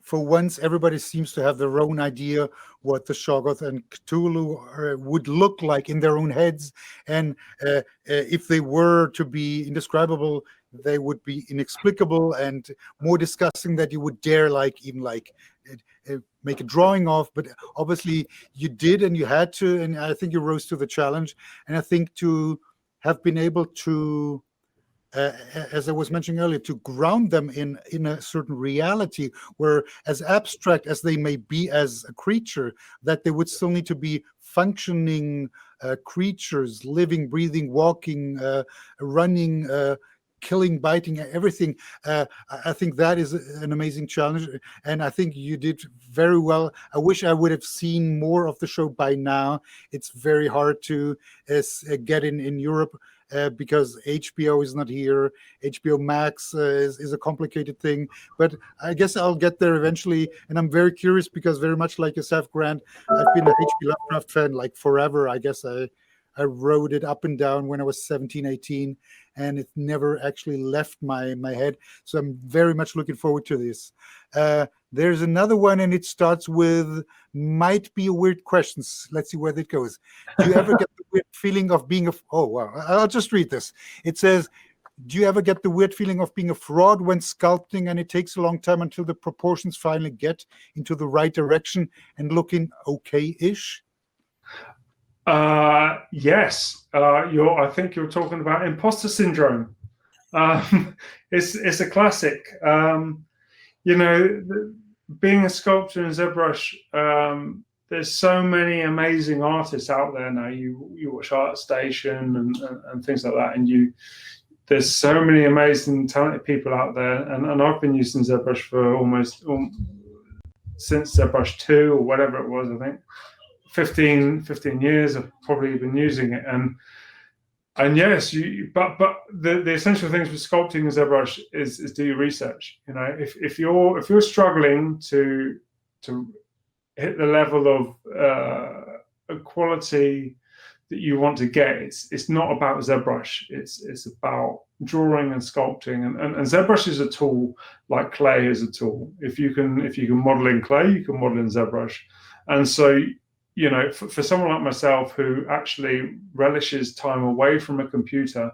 for once, everybody seems to have their own idea what the Shoggoth and Cthulhu would look like in their own heads. And if they were to be indescribable, they would be inexplicable and more disgusting that you would dare even make a drawing of. But obviously you did, and you had to, and I think you rose to the challenge. And I think to have been able to, as I was mentioning earlier, to ground them in a certain reality where, as abstract as they may be as a creature, that they would still need to be functioning creatures, living, breathing, walking, running, killing, biting, everything. I think that is an amazing challenge, and I think you did very well. I wish I would have seen more of the show by now. It's very hard to get in Europe because HBO is not here. HBO Max is a complicated thing, but I guess I'll get there eventually. And I'm very curious because, very much like yourself, Grant, I've been a H.P. Lovecraft fan like forever. I guess I wrote it up and down when I was 17, 18, and it never actually left my head. So I'm very much looking forward to this. There's another one, and it starts with, might be a weird question. Let's see where that goes. Do you ever get the weird feeling of being oh, wow. I'll just read this. It says, do you ever get the weird feeling of being a fraud when sculpting and it takes a long time until the proportions finally get into the right direction and looking okay-ish? Yes, I think you're talking about imposter syndrome. It's a classic. Being a sculptor in ZBrush, there's so many amazing artists out there now. You watch ArtStation and things like that, and there's so many amazing talented people out there. And I've been using ZBrush for since ZBrush 2 or whatever it was. I think 15 years I've probably been using it. And yes, but the essential things with sculpting in ZBrush is do your research. You know, if you're struggling to hit the level of quality that you want to get, it's not about ZBrush. It's about drawing and sculpting, and ZBrush is a tool like clay is a tool. If you can model in clay, you can model in ZBrush. And so, you know, for someone like myself who actually relishes time away from a computer,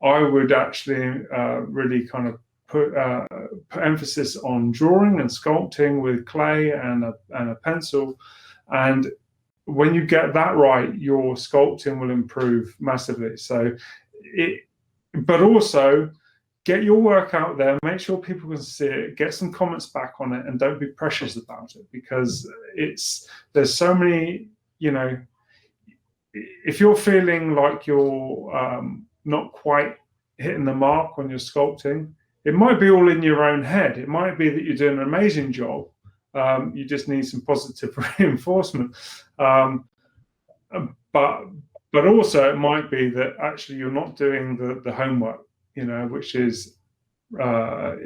I would actually really kind of put emphasis on drawing and sculpting with clay and a pencil. And when you get that right, your sculpting will improve massively. But also get your work out there, make sure people can see it, get some comments back on it, and don't be precious about it, because there's so many, you know, if you're feeling like you're not quite hitting the mark when you're sculpting, it might be all in your own head. It might be that you're doing an amazing job. You just need some positive reinforcement. But also it might be that actually you're not doing the homework, you know, which is live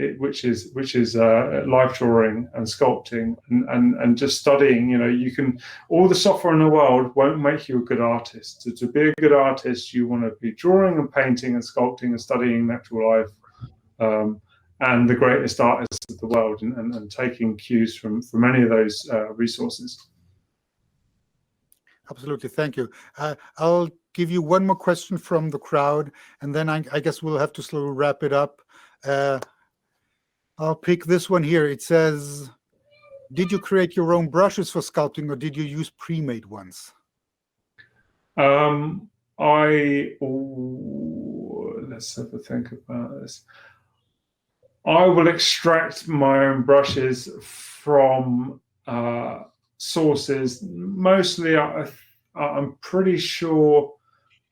drawing and sculpting and just studying. You know, all the software in the world won't make you a good artist. To be a good artist, you want to be drawing and painting and sculpting and studying natural life. And the greatest artists of the world, and taking cues from any of those resources. Absolutely, thank you. I'll give you one more question from the crowd, and then I guess we'll have to slowly wrap it up. I'll pick this one here. It says, did you create your own brushes for sculpting, or did you use pre-made ones? Let's have a think about this. I will extract my own brushes from sources. Mostly, I'm pretty sure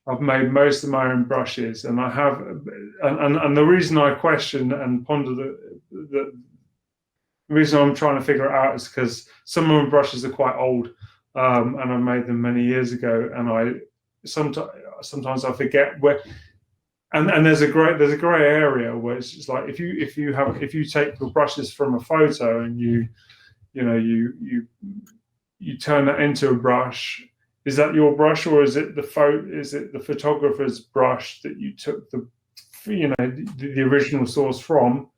I've made most of my own brushes, and I have. And the reason I question and ponder the reason I'm trying to figure it out is because some of my brushes are quite old, and I made them many years ago, and sometimes I forget where. And there's a gray area where it's just like if you take the brushes from a photo and you turn that into a brush, is that your brush, or is it the photographer's brush that you took the original source from?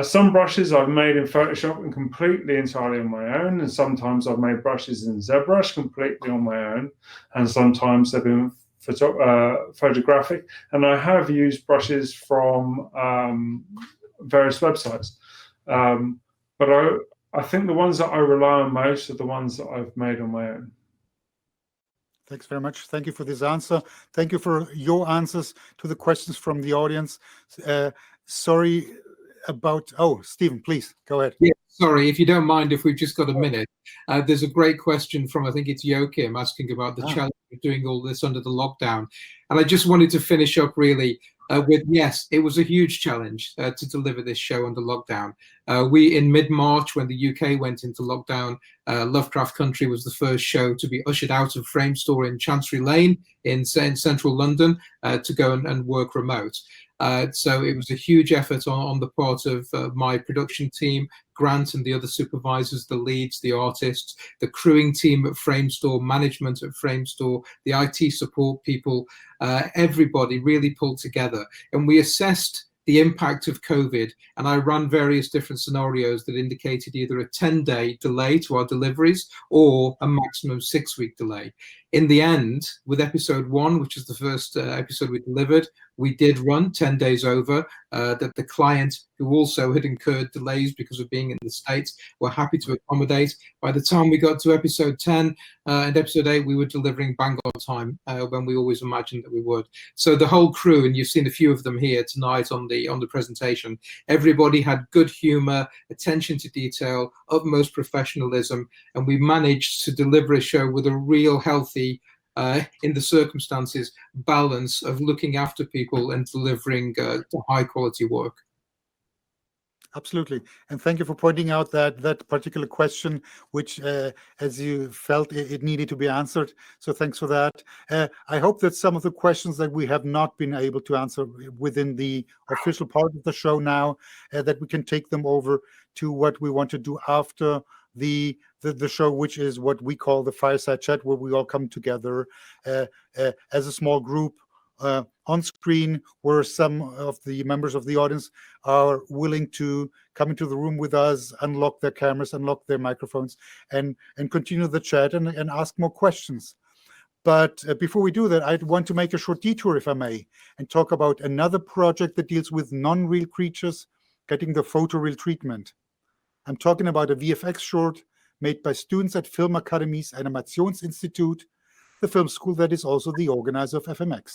Some brushes I've made in Photoshop and completely entirely on my own, and sometimes I've made brushes in ZBrush completely on my own, and sometimes they've been photographic, and I have used brushes from various websites, but I think the ones that I rely on most are the ones that I've made on my own. Thanks very much. Thank you for this answer. Thank you for your answers to the questions from the audience. Sorry about, Stephen, please go ahead. Yeah, sorry, if you don't mind, if we've just got a minute. There's a great question from, I think it's Joachim, asking about the challenge of doing all this under the lockdown. And I just wanted to finish up really with, yes, it was a huge challenge to deliver this show under lockdown. We, in mid-March, when the UK went into lockdown, Lovecraft Country was the first show to be ushered out of Framestore in Chancery Lane in central London to go and work remote. So it was a huge effort on the part of my production team, Grant and the other supervisors, the leads, the artists, the crewing team at Framestore, management at Framestore, the IT support people, everybody really pulled together. And we assessed the impact of COVID, and I ran various different scenarios that indicated either a 10-day delay to our deliveries or a maximum 6-week delay. In the end, with episode 1, which is the first episode we delivered, we did run 10 days over. That the client, who also had incurred delays because of being in the States, were happy to accommodate. By the time we got to episode 10 and episode 8, we were delivering bang on time, when we always imagined that we would. So the whole crew, and you've seen a few of them here tonight on the presentation, everybody had good humor, attention to detail, utmost professionalism, and we managed to deliver a show with a real healthy, in the circumstances, balance of looking after people and delivering high quality work. Absolutely. And thank you for pointing out that particular question, which, as you felt, it needed to be answered. So thanks for that. I hope that some of the questions that we have not been able to answer within the official part of the show now, that we can take them over to what we want to do after the show, which is what we call the fireside chat, where we all come together as a small group on screen, where some of the members of the audience are willing to come into the room with us, unlock their cameras, unlock their microphones, and continue the chat and ask more questions. But before we do that, I'd want to make a short detour, if I may, and talk about another project that deals with non-real creatures getting the photoreal treatment. I'm talking about a VFX short made by students at Filmakademie Animationsinstitut, the film school that is also the organizer of FMX.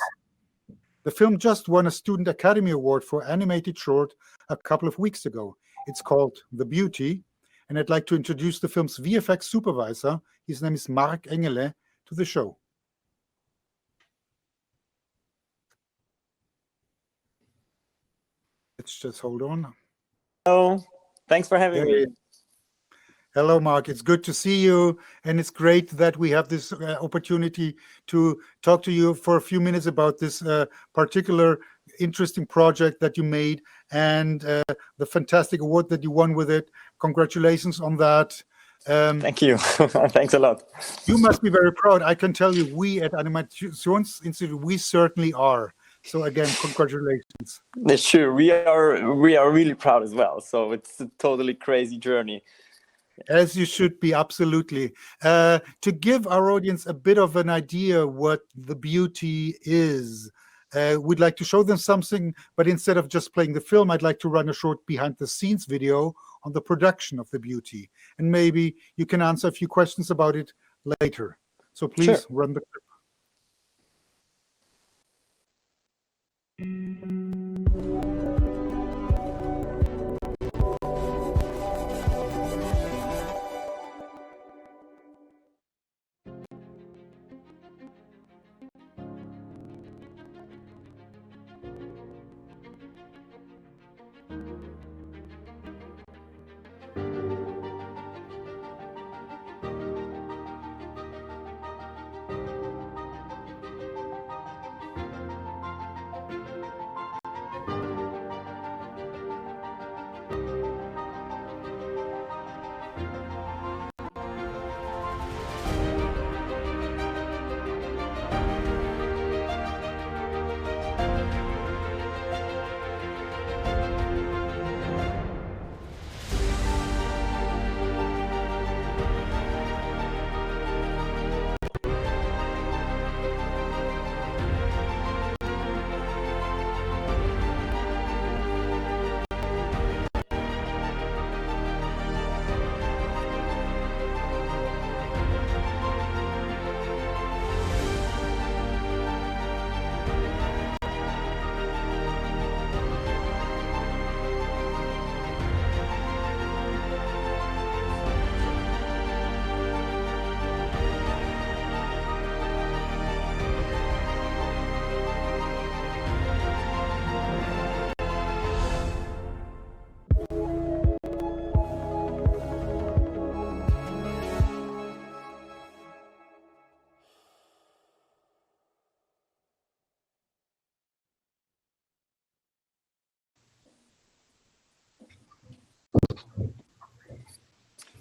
The film just won a Student Academy Award for animated short a couple of weeks ago. It's called The Beauty, and I'd like to introduce the film's VFX supervisor. His name is Mark Engele, to the show. Let's just hold on. Hello, thanks for having me. Hello, Mark. It's good to see you, and it's great that we have this opportunity to talk to you for a few minutes about this particular interesting project that you made and the fantastic award that you won with it. Congratulations on that. Thank you. Thanks a lot. You must be very proud. I can tell you, we at Animationsinstitut, we certainly are. So again, congratulations. Sure, we are really proud as well. So it's a totally crazy journey. As you should be, absolutely. To give our audience a bit of an idea what The Beauty is, we'd like to show them something, but instead of just playing the film, I'd like to run a short behind-the-scenes video on the production of The Beauty. And maybe you can answer a few questions about it later. So please run the clip.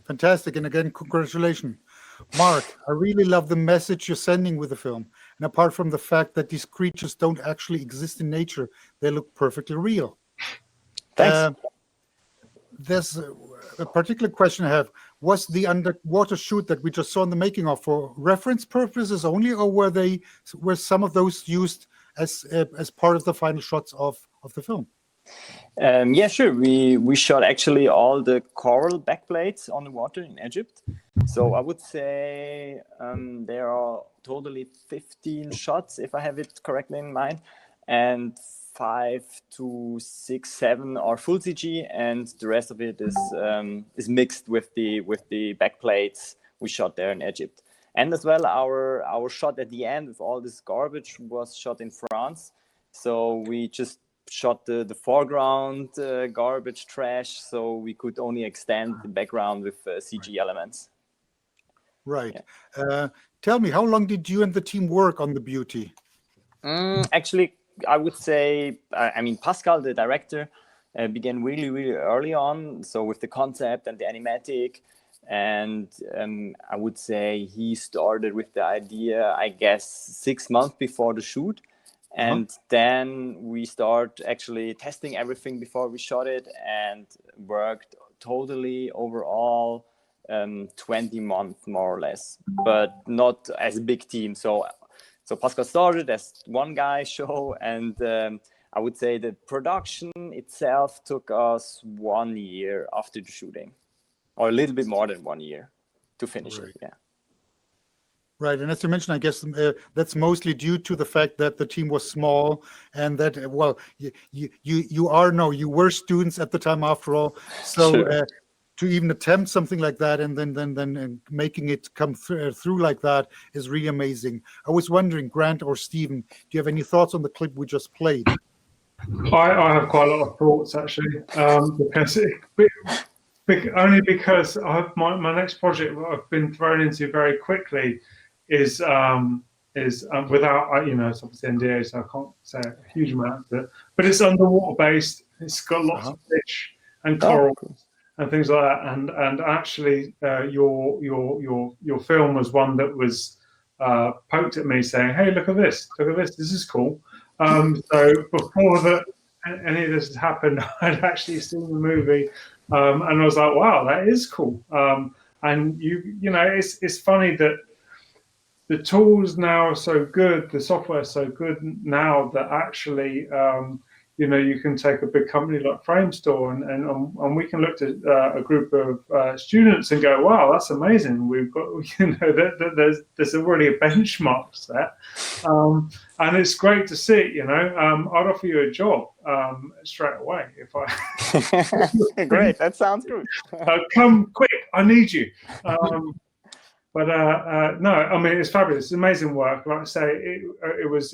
Fantastic. And again, congratulations. Mark, I really love the message you're sending with the film. And apart from the fact that these creatures don't actually exist in nature, they look perfectly real. Thanks. There's a particular question I have. was the underwater shoot that we just saw in the making of for reference purposes only, or were some of those used as part of the final shots of the film? Yeah, sure. We shot actually all the coral backplates on the water in Egypt. So I would say there are totally 15 shots, if I have it correctly in mind, and 5 to 6, 7 are full CG, and the rest of it is mixed with the backplates we shot there in Egypt. And as well, our shot at the end with all this garbage was shot in France. So we just shot the foreground garbage trash, so we could only extend the background with CG elements. Right. Yeah. Tell me, how long did you and the team work on the beauty? Actually, I would say, Pascal, the director, began really, really early on. So with the concept and the animatic, and I would say he started with the idea, I guess, 6 months before the shoot. And then we start actually testing everything before we shot it, and worked totally overall 20 months more or less, but not as a big team. So Pascal started as one guy show, and I would say the production itself took us 1 year after the shooting, or a little bit more than 1 year to finish it. Yeah. Right, and as you mentioned, I guess that's mostly due to the fact that the team was small, and that you were students at the time after all. So sure. To even attempt something like that and then making it come through like that is really amazing. I was wondering, Grant or Stephen, do you have any thoughts on the clip we just played? I have quite a lot of thoughts actually, only because my next project I've been thrown into very quickly is without, it's obviously NDA, so I can't say a huge amount of it, but it's underwater based. It's got lots of fish and coral and things like that. And actually, your film was one that was poked at me saying, "Hey, look at this! This is cool." So before any of this had happened, I'd actually seen the movie, and I was like, "Wow, that is cool." And it's funny that the tools now are so good, the software is so good now that actually, you can take a big company like Framestore and we can look at a group of students and go, wow, that's amazing. We've got, there's already a benchmark set. And it's great to see, I'd offer you a job straight away if I... Great, that sounds good. Come quick, I need you. But no, I mean, it's fabulous. It's amazing work. Like I say, it was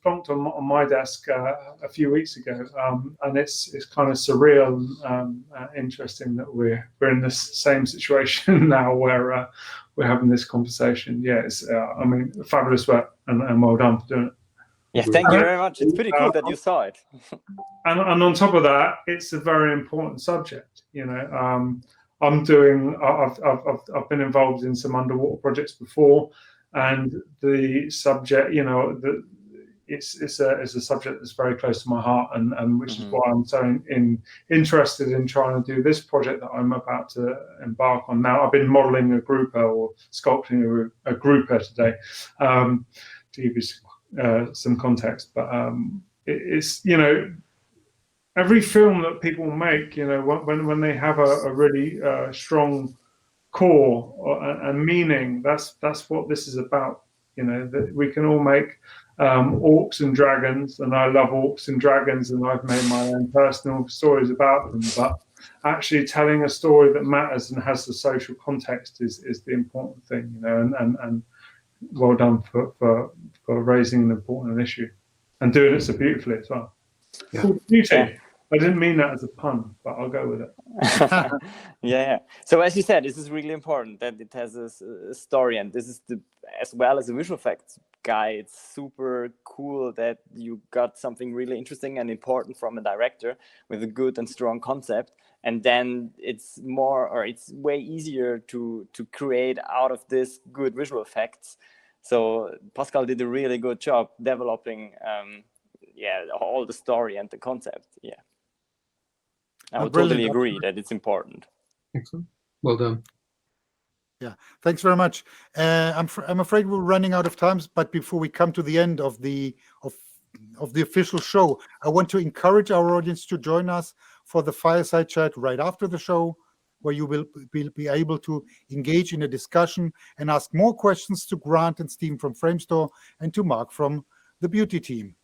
plonked on my desk a few weeks ago, and it's kind of surreal and interesting that we're in this same situation now where we're having this conversation. Yeah, it's fabulous work and well done for doing it. Yeah, thank you very much. It's pretty cool that you saw it. and on top of that, it's a very important subject. I've been involved in some underwater projects before, and the subject, it's a subject that's very close to my heart, and which is why I'm so interested in trying to do this project that I'm about to embark on now. I've been modelling a grouper or sculpting a grouper today, to give you some context, but it's every film that people make, when they have a really strong core and meaning, that's what this is about. That we can all make orcs and dragons, and I love orcs and dragons, and I've made my own personal stories about them. But actually telling a story that matters and has the social context is the important thing, and well done for raising an important issue and doing it so beautifully as well. Yeah. Cool beauty. Yeah. I didn't mean that as a pun, but I'll go with it. Yeah. So as you said, this is really important that it has a story, and this is as well as a visual effects guy, it's super cool that you got something really interesting and important from a director with a good and strong concept, and then it's way easier to create out of this good visual effects. So Pascal did a really good job developing all the story and the concept. I would totally agree that it's important. Excellent. Well done. Yeah, thanks very much. I'm afraid we're running out of time, but before we come to the end of the official show, I want to encourage our audience to join us for the fireside chat right after the show, where you will be able to engage in a discussion and ask more questions to Grant and Stephen from Framestore and to Mark from the beauty team.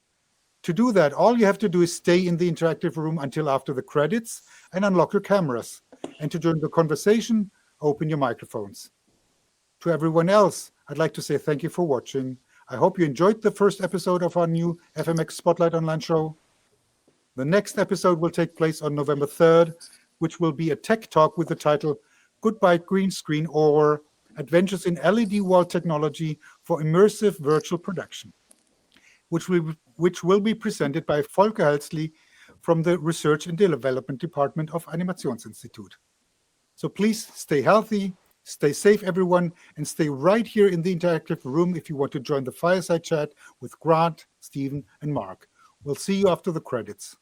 To do that, all you have to do is stay in the interactive room until after the credits and unlock your cameras. And to join the conversation, open your microphones. To everyone else, I'd like to say thank you for watching. I hope you enjoyed the first episode of our new FMX Spotlight online show. The next episode will take place on November 3rd, which will be a tech talk with the title Goodbye Green Screen, or Adventures in LED Wall Technology for Immersive Virtual Production, which will be presented by Volker Helsley from the Research and Development Department of Animationsinstitut. So please stay healthy, stay safe, everyone, and stay right here in the interactive room if you want to join the fireside chat with Grant, Stephen, and Mark. We'll see you after the credits.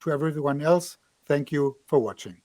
To everyone else, thank you for watching.